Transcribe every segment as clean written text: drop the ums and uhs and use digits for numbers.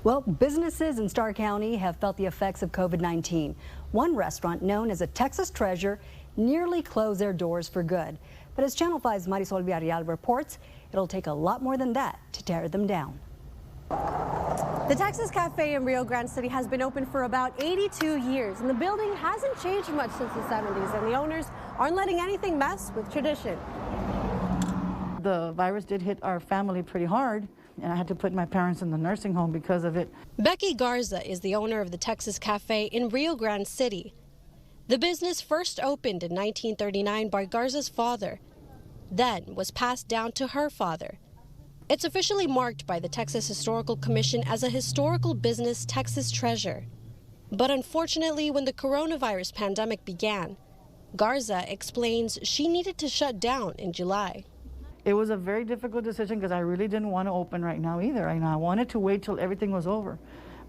Well, businesses in Starr County have felt the effects of COVID-19. One restaurant, known as a Texas Treasure, nearly closed their doors for good. But as Channel 5's Marisol Villarreal reports, it'll take a lot more than that to tear them down. The Texas Café in Rio Grande City has been open for about 82 years, and the building hasn't changed much since the 70s, and the owners aren't letting anything mess with tradition. The virus did hit our family pretty hard, and I had to put my parents in the nursing home because of it. Becky Garza is the owner of the Texas Café in Rio Grande City. The business first opened in 1939 by Garza's father, then was passed down to her father. It's officially marked by the Texas Historical Commission as a historical business Texas treasure. But unfortunately, when the coronavirus pandemic began, Garza explains she needed to shut down in July. It was a very difficult decision because I really didn't want to open right now either. I wanted to wait till everything was over.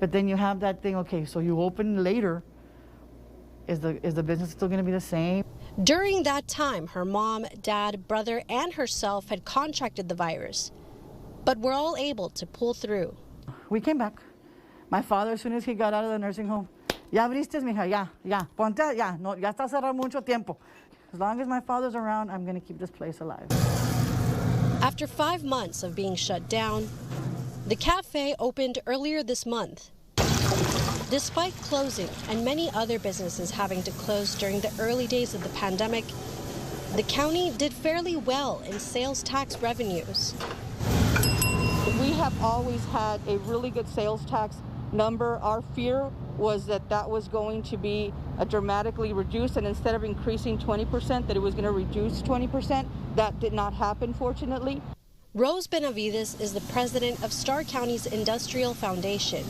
But then you have that thing, okay, so you open later. Is the business still going to be the same? During that time, her mom, dad, brother, and herself had contracted the virus, but were all able to pull through. We came back. My father, as soon as he got out of the nursing home, ya abriste, mija, ya, ponte, ya, no, ya está cerrado mucho tiempo. As long as my father's around, I'm going to keep this place alive. After 5 months of being shut down, the cafe opened earlier this month. Despite closing and many other businesses having to close during the early days of the pandemic, the county did fairly well in sales tax revenues. We have always had a really good sales tax number. Our fear was that that was going to be dramatically reduced, and instead of increasing 20%, that it was going to reduce 20%. That did not happen, fortunately. Rose Benavides is the president of Starr County's Industrial Foundation.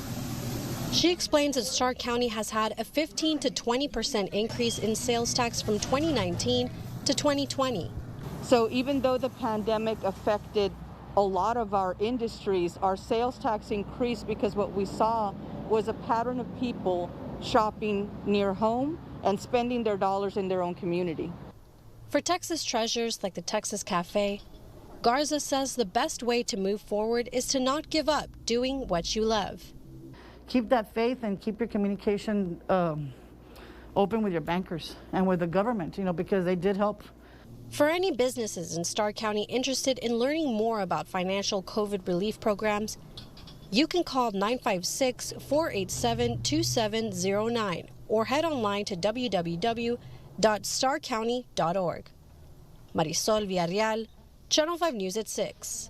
She explains that Starr County has had a 15 to 20% increase in sales tax from 2019 to 2020. So even though the pandemic affected a lot of our industries, our sales tax increased because what we saw was a pattern of people shopping near home and spending their dollars in their own community. For Texas treasures like the Texas Café, Garza says the best way to move forward is to not give up doing what you love. Keep that faith and keep your communication open with your bankers and with the government, because they did help. For any businesses in Starr County interested in learning more about financial COVID relief programs, you can call 956-487-2709 or head online to www.starrcounty.org. Marisol Villarreal, Channel 5 News at 6.